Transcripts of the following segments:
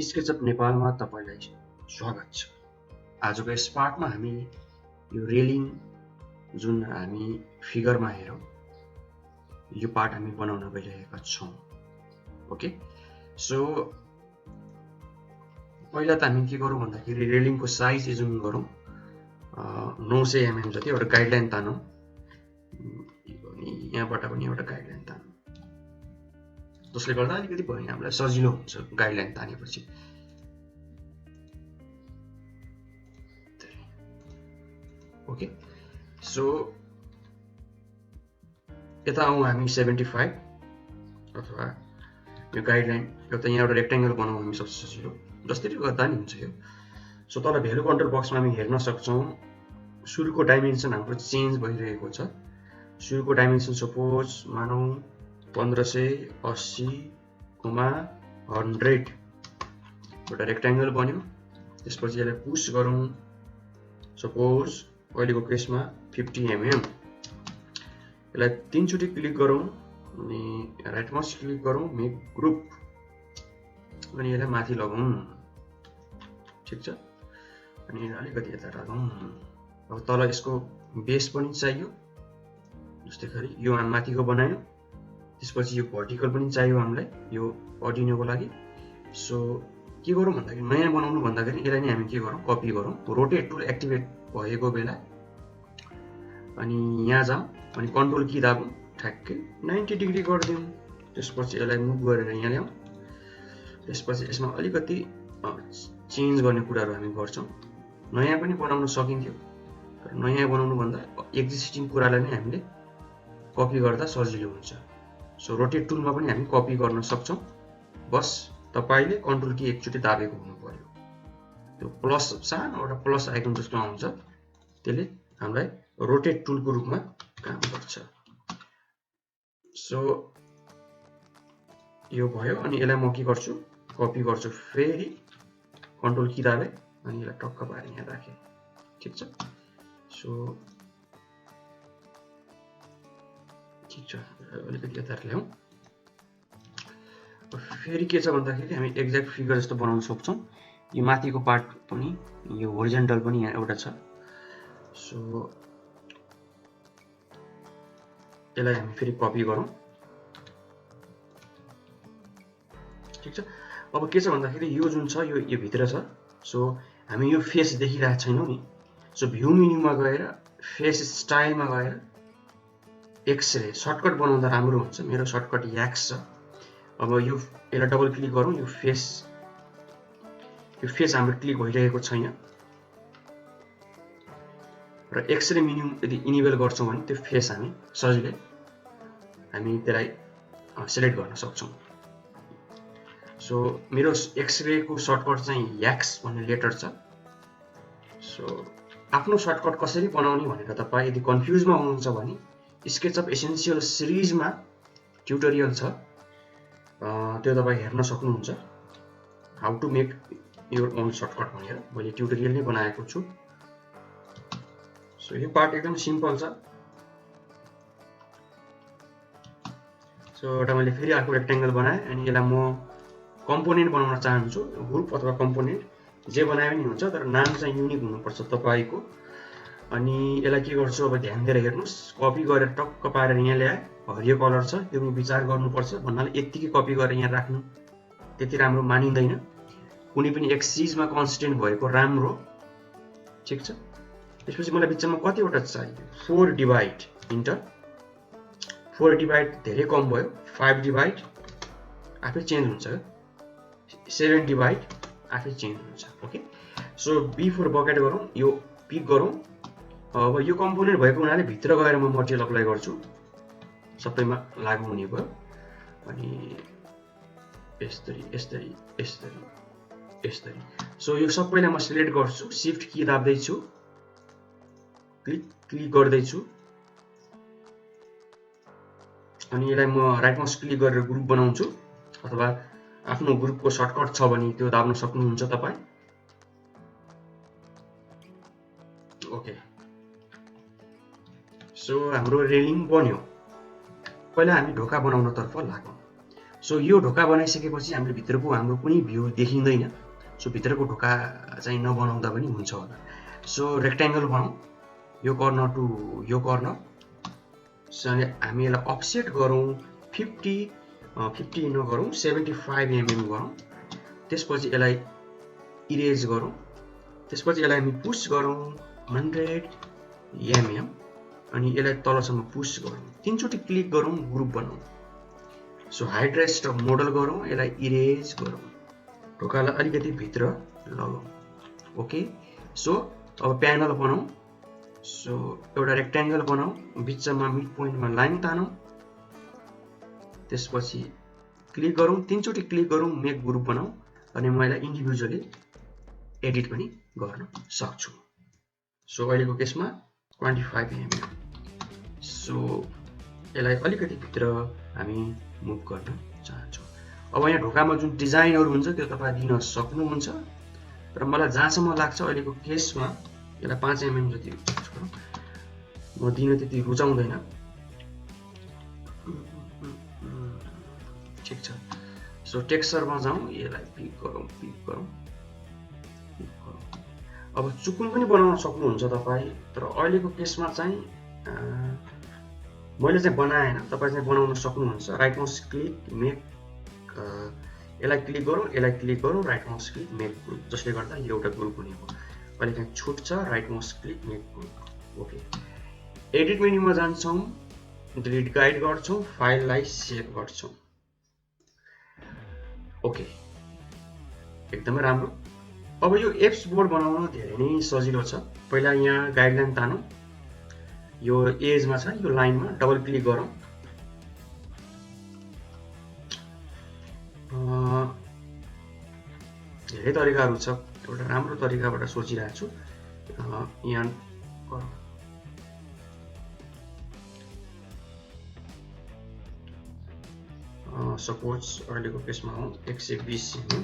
SketchUp नेपालमा तपाईलाई स्वागत छ। आजको यस पाठमा हामी यो रेलिङ जुन हामी फिगरमा हेरौँ यो पार्ट हामी बनाउन गइरहेका छौँ। ओके, सो पहिला त हामी के गरौँ भन्दाखेरि रेलिङको साइज जुन गरौँ 900 mm जति एउटा गाइडलाइन तानौँ। यहाँबाट पनि एउटा गाइडलाइन तानौँ, जसले गर्दा अलिकति भयो हामीलाई सजिलो हुन्छ गाइडलाइन तानेपछि। ओके, सो यता आउँ हामी 75 अथवा यो गाइडलाइन एउटा यहाँ एउटा रेक्टेंगल बनाउँ हामी सबसे सजिलो, जसरी गर्दा नि हुन्छ यो। सो तल भ्यालु कन्ट्रोल बक्समा हामी हेर्न सक्छौँ सुरुको डाइमेन्सन हाम्रो चेन्ज भइरहेको छ। सुरुको डाइमेन्सन सपोज मानौँ 1580,100 एउटा रेक्टेंगल बन्यो। त्यसपछि यसलाई पुश गरौँ सपोज अहिलेको केसमा 50 mm। यसलाई 3 चोटि क्लिक गरौँ अनि राइट माउस क्लिक गरौँ, मेक ग्रुप, अनि यसलाई माथि लगाउँ। ठिक छ, अनि अलिकति यता राखौँ। अब तल यसको बेस पनि चाहियो, जस्तै गरी यो हामी माथिको बनायौँ। त्यसपछि यो भर्टिकल पनि चाहियो हामीलाई यो अडिनोको लागि। सो के गरौँ भन्दाखेरि नयाँ बनाउनु भन्दाखेरि यसलाई नै हामी के गरौँ, कपी गरौँ। रोटेट टुल एक्टिभेट भएको बेला अनि यहाँ जाउँ अनि कन्ट्रोल की दाबौँ, ठ्याक्कै 90 डिग्री गरिदिउँ। त्यसपछि यसलाई मुभ गरेर यहाँ ल्याउँ। त्यसपछि यसमा अलिकति चेन्ज गर्ने कुराहरू हामी गर्छौँ। नयाँ पनि बनाउन सकिन्थ्यो, तर नयाँ बनाउनु भन्दा एक्जिस्टिङ कुरालाई नै हामीले कपी गर्दा सजिलो हुन्छ। सो रोटेट टुलमा पनि हामी कपी गर्न सक्छौँ, बस तपाईले कन्ट्रोल की एकचोटि दाबेको हुनु पर्यो। त्यो प्लस सानो एउटा प्लस आइकन जस्तो आउँछ, त्यसले हामीलाई रोटेट टुलको रूपमा काम गर्छ। सो यो भयो, अनि यसलाई म के गर्छु, कपी गर्छु, फेरि कन्ट्रोल की दाबे अनि यसलाई टक्क पारेर यहाँ राखेँ। ठिक छ, सो ठिक छ, अलिकति यता ल्याउँ। फेरि के छ भन्दाखेरि हामी एक्ज्याक्ट फिगर जस्तो बनाउन सक्छौँ। यो माथिको पार्ट पनि, यो होरिजेन्टल पनि यहाँ एउटा छ। सो यसलाई हामी फेरि कपी गरौँ। ठिक छ, अब के छ भन्दाखेरि यो जुन छ यो भित्र छ। सो हामी यो फेस देखिरहेको छैनौँ नि। सो भ्यू मेन्युमा गएर फेस स्टाइलमा गएर एक्सरे सर्टकट बनाउँदा राम्रो हुन्छ। मेरो सर्टकट याक्स छ। अब यो यसलाई डबल क्लिक गरौँ। यो फेस हाम्रो क्लिक भइरहेको छैन र एक्सरे मेन्यु यदि इनेबल गर्छौँ भने त्यो फेस हामी सजिलै हामी त्यसलाई सिलेक्ट गर्न सक्छौँ। सो मेरो एक्सरेको सर्टकट चाहिँ याक्स भन्ने लेटर छ। सो आफ्नो सर्टकट कसरी बनाउने भनेर तपाईँ यदि कन्फ्युजमा हुनुहुन्छ भने स्केचअप एसेन्सियल सिरिजमा ट्युटोरियल छ, त्यो तपाईँ हेर्न सक्नुहुन्छ। How to make your own shortcut भनेर मैले ट्युटोरियल नै बनाएको छु। सो यो पार्ट एकदम सिम्पल छ। सो एउटा मैले फेरि अर्को रेक्टेंगल बनाएँ अनि यसलाई म कम्पोनेन्ट बनाउन चाहन्छु। ग्रुप अथवा कम्पोनेन्ट जे बनाए पनि हुन्छ, तर नाम चाहिँ युनिक हुनुपर्छ तपाईँको। अनि यसलाई के गर्छु, अब ध्यान दिएर हेर्नुहोस्, कपी गरेर टक्क पारेर यहाँ ल्याएँ। हरियो कलर छ, त्यो पनि विचार गर्नुपर्छ भन्नाले यत्तिकै कपी गरेर यहाँ राख्नु त्यति राम्रो मानिँदैन। कुनै पनि एक चिजमा कन्सिस्टेन्ट भएको राम्रो। ठिक छ, त्यसपछि मलाई बिचमा कतिवटा चाहियो, 4 डिभाइड इन्टर। 4 डिभाइड धेरै कम भयो, 5 डिभाइड आफै चेन्ज हुन्छ, 7 डिभाइड आफै चेन्ज हुन्छ। ओके, सो B4 बकेट गरौँ, यो पिक गरौँ। अब यो कम्पोनेन्ट भएको हुनाले भित्र गएर म मटेरियल अप्लाई गर्छु, सबैमा लागु हुने भयो। अनि यसरी यसरी यसरी यसरी। सो यो सबैलाई म सिलेक्ट गर्छु, शिफ्ट की दाब्दैछु, क्लिक गर्दैछु, अनि यसलाई म राइट माउस क्लिक गरेर ग्रुप बनाउँछु, अथवा आफ्नो ग्रुपको सर्टकट छ भने त्यो दाब्न सक्नुहुन्छ तपाईँ। ओके, सो हाम्रो रेलिङ बन्यो। पहिला हामी ढोका बनाउनतर्फ लागौँ। सो यो ढोका बनाइसकेपछि हामीले भित्रको हाम्रो कुनै भ्यू देखिँदैन। सो भित्रको ढोका चाहिँ नबनाउँदा पनि हुन्छ होला। सो रेक्ट्याङ्गल बनाऊ, यो कर्नर टु यो कर्नर। सो हामी यसलाई अफसेट गरौँ 50 नगरौँ 75 mm गरौँ। त्यसपछि यसलाई इरेज गरौँ। त्यसपछि यसलाई हामी पुश गरौँ 100 mm अनि यसलाई तलसम्म पुश गरौँ। 3 चोटि क्लिक गरौँ, ग्रुप बनाऊ। सो हाइड रेस्ट मोडल गरौँ, यसलाई इरेज गरौँ, ढोकालाई अलिकति भित्र लगाऊ। ओके, सो अब प्यानल बनाऊ। सो एउटा रेक्ट्याङ्गल बनाऊ, बिचमा मिड पोइन्टमा लाइन तानौँ। त्यसपछि क्लिक गरौँ, 3 चोटि क्लिक गरौँ, मेक ग्रुप बनाऊ अनि म यसलाई इन्डिभिजुअली एडिट पनि गर्न सक्छु। सो अहिलेको केसमा 25 mm। सो यसलाई अलिकति भित्र हामी मुभ गर्न चाहन्छौँ। अब यहाँ ढोकामा जुन डिजाइनहरू हुन्छ त्यो तपाईँ दिन सक्नुहुन्छ, र मलाई जहाँसम्म लाग्छ अहिलेको केसमा यसलाई 5 mm जति छोडौँ, म दिन त्यति रुचाउँदैन। ठिक छ। सो टेक्सचरमा जाउँ, यसलाई पिक गरौँ, पिक गरौँ, पिक गरौँ। अब चुकुन पनि बनाउन सक्नुहुन्छ तपाईँ, तर अहिलेको केसमा चाहिँ मैले चाहिँ बनाएन, तपाईँ चाहिँ बनाउन सक्नुहुन्छ। राइट माउस क्लिक मेक, यसलाई क्लिक गरौँ, यसलाई क्लिक गरौँ, right mouse click make group, जसले गर्दा यो एउटा ग्रुप हुने हो। अहिले चाहिँ छुट्छ, right mouse click make group. Okay, edit मेन्युमा जान्छौँ, डिलिट गाइड गर्छौँ, फाइललाई सेभ गर्छौँ। ओके, एकदमै राम्रो। अब यो एप्स बोर्ड बनाउन धेरै नै सजिलो छ। पहिला यहाँ गाइडलाइन तानौँ, यो एजमा छ, यो लाइनमा डबल क्लिक गरौँ। धेरै तरिकाहरू छ, एउटा राम्रो तरिकाबाट सोचिरहेको छु। यहाँ गरौँ, सपोज अहिलेको केसमा हो 120 mm।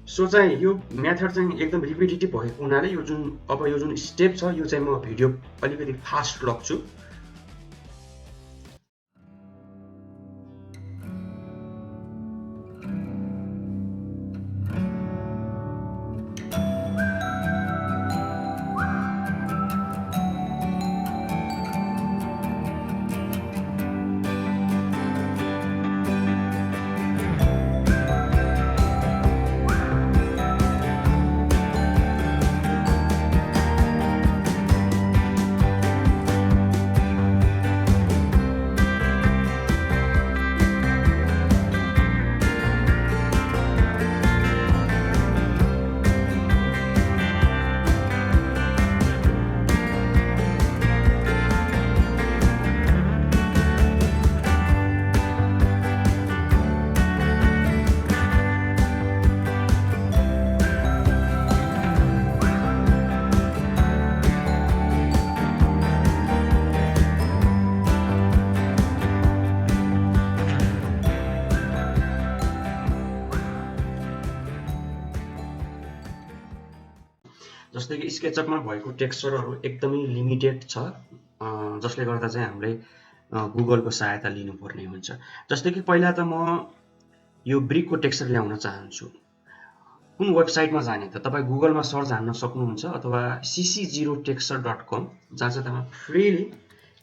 सो चाहिँ यो मेथड चाहिँ एकदम रिपिटेटिभ भएको हुनाले यो जुन स्टेप छ यो चाहिँ म भिडियो अलिकति फास्ट लग्छु। जस्तै कि स्केचअपमा भएको टेक्सचरहरू एकदमै लिमिटेड छ, जसले गर्दा चाहिँ हामीले गुगलको सहायता लिनुपर्ने हुन्छ। जस्तै कि पहिला त म यो ब्रिकको टेक्सचर ल्याउन चाहन्छु। कुन वेबसाइटमा जाने त? तपाईँ गुगलमा सर्च हान्न सक्नुहुन्छ अथवा cc0texture.com, जहाँ चाहिँ तपाईँ फ्रीली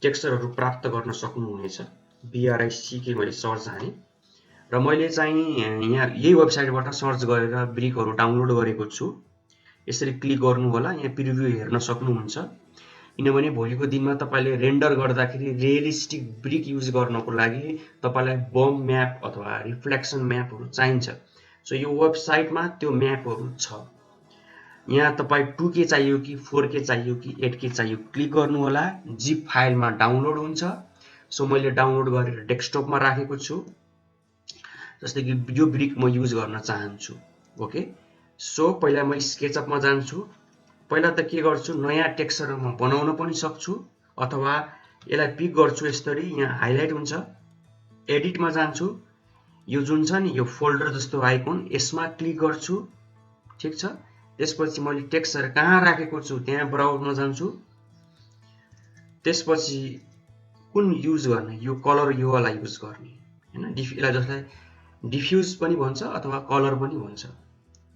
टेक्सचरहरू प्राप्त गर्न सक्नुहुनेछ। BRICK मैले सर्च हाने र मैले चाहिँ यहाँ यही वेबसाइटबाट सर्च गरेर ब्रिकहरू डाउनलोड गरेको छु। यसरी क्लिक गर्नु होला, यहाँ प्रिभ्यू हेर्न सक्नुहुन्छ। किनभने भोलिको दिनमा तपाईले रेन्डर गर्दाखेरि रियलिस्टिक ब्रिक युज गर्नको लागि तपाईलाई बम म्याप अथवा रिफ्लेक्सन म्यापहरू चाहिन्छ। सो यो वेबसाइटमा त्यो म्यापहरू छ। यहाँ तपाईँ 2K चाहियो कि 4K चाहियो कि 8K चाहियो क्लिक गर्नु होला, जिप फाइलमा डाउनलोड हुन्छ। सो मैले डाउनलोड गरेर डेस्कटपमा राखेको छु। जस्तै कि यो ब्रिक म युज गर्न चाहन्छु। ओके, सो पहिला म स्केचअपमा जान्छु। पहिला त के गर्छु, नयाँ टेक्सचर म बनाउन पनि सक्छु अथवा यसलाई पिक गर्छु। यसरी यहाँ हाइलाइट हुन्छ, एडिटमा जान्छु, यो जुन छ नि यो फोल्डर जस्तो आइकन, यसमा क्लिक गर्छु। ठीक छ, त्यसपछि मैले टेक्सचर कहाँ राखेको छु त्यहाँ ब्राउजमा जान्छु। त्यसपछि कुन युज गर्ने, यो कलर यो वाला युज गर्ने हैन। यसलाई जसलाई डिफ्युज पनि भन्छ अथवा कलर पनि भन्छ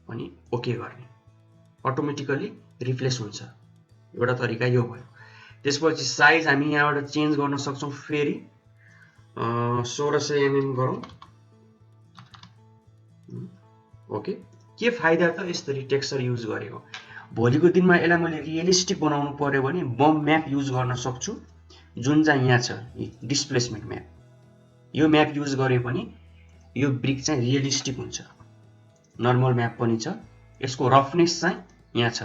अनि ओके गर्ने, अटोमेटिकली रिप्लेस हुन्छ। एउटा तरिका यो भयो। त्यसपछि साइज हामी यहाँबाट चेन्ज गर्न सक्छौं। फेरि 1600 mm गरौँ। ओके, के फाइदा त यसरी टेक्सचर युज गरेको। भोलिको दिनमा यसलाई मैले रियलिस्टिक बनाउनु पर्यो भने बम म्याप युज गर्न सक्छु, जुन चाहिँ यहाँ छ डिस्प्लेसमेन्ट म्याप। यो म्याप युज गरे पनि यो ब्रिक चाहिँ रियलिस्टिक हुन्छ। नर्मल म्याप पनि छ, यसको रफनेस चाहिँ यहाँ छ।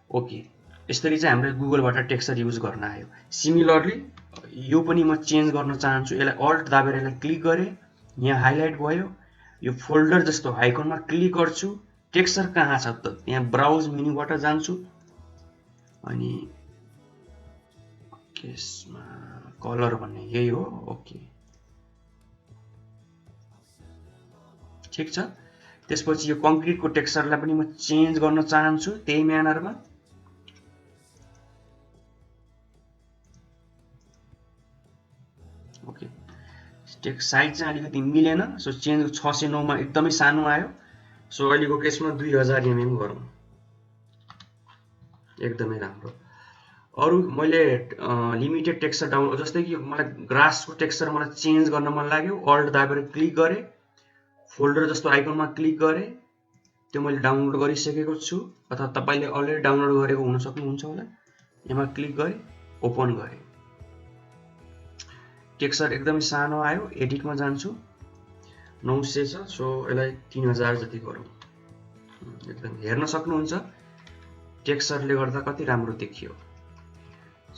ओके, यसरी चाहिँ हामीले गुगलबाट टेक्सचर युज गर्न आयो। सिमिलरली यो पनि म चेन्ज गर्न चाहन्छु। यसलाई अल्ट दाबेर यसलाई क्लिक गरे, यहाँ हाइलाइट भयो। यो फोल्डर जस्तो आइकनमा क्लिक गर्छु। टेक्सचर कहाँ छ त त्यहाँ ब्राउज मेन्युबाट जान्छु अनि यसमा कलर भन्ने यही हो। ओके, ठीक छ। त्यसपछि यो कंक्रीटको टेक्सचरलाई पनि म चेन्ज गर्न चाहन्छु त्यही म्यानरमा। ओके, टेक्स्ट साइज चाहिँ अलिकति मिलेन, सो चेन्ज 609 मा एकदमै सानो आयो। सो अहिलेको केसमा 2000 mm गरौँ, एकदमै राम्रो। अरु मैले लिमिटेड टेक्सचर डाउनलोड, जस्तै कि मलाई ग्रासको टेक्सचर मलाई चेन्ज गर्न मन लाग्यो, अल्ट दाबेर क्लिक गरे, फोल्डर जस्तो आइकनमा क्लिक गरे, त्यो मैले डाउनलोड गरिसकेको छु अथवा तपाईले अलरेडी डाउनलोड गरेको हुन सक्नुहुन्छ होला। यसमा क्लिक गरे, ओपन गरे, टेक्सचर एकदमै सानो आयो। एडिटमा जान्छु, 900 छ, सो यसलाई 3000 जति गरौँ। एकदम हेर्न सक्नुहुन्छ टेक्सचरले गर्दा कति राम्रो देखियो।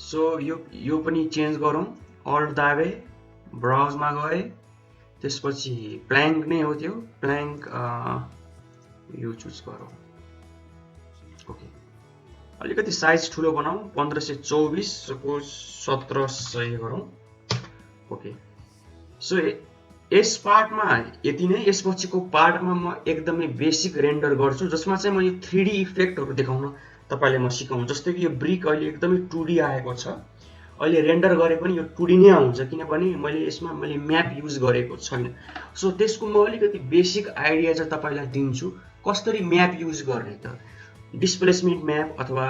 सो यो पनि चेन्ज गरौँ। अल्ट दाबे, ब्राउजमा गए, त्यसपछि प्ल्याङ्क नै हो त्यो, प्ल्याङ्क यो चुज गरौँ। ओके, अलिकति साइज ठुलो बनाऊ, 1524 सपोज 1700 गरौँ। ओके, सो यस पार्टमा यति नै। यसपछिको पार्टमा म एकदमै बेसिक रेन्डर गर्छु, जसमा चाहिँ म यो 3D इफेक्टहरु देखाउन तपाईलाई म सिकाउँ। जस्तै कि यो ब्रिक अहिले एकदमै 2D आएको छ, अहिले रेन्डर गरे पनि यो 2D नै आउँछ, किनभने मैले यसमा म्याप युज गरेको छैन। सो त्यसको म अलिकति बेसिक आइडिया चाहिँ तपाईलाई दिन्छु, कसरी म्याप युज गर्ने त, डिस्प्लेसमेन्ट म्याप अथवा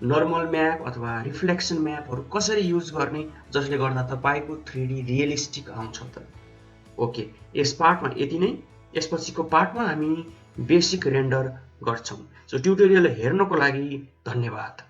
नर्मल म्याप अथवा रिफ्लेक्सन म्यापहरु कसरी युज गर्ने, जसले गर्दा तपाईको 3D रियलिस्टिक आउँछ त। ओके, यस पार्टमा यति नै। यसपछिको पार्टमा हामी बेसिक रेन्डर गर्छौं। सो ट्युटोरियल हेर्नको लागि धन्यवाद।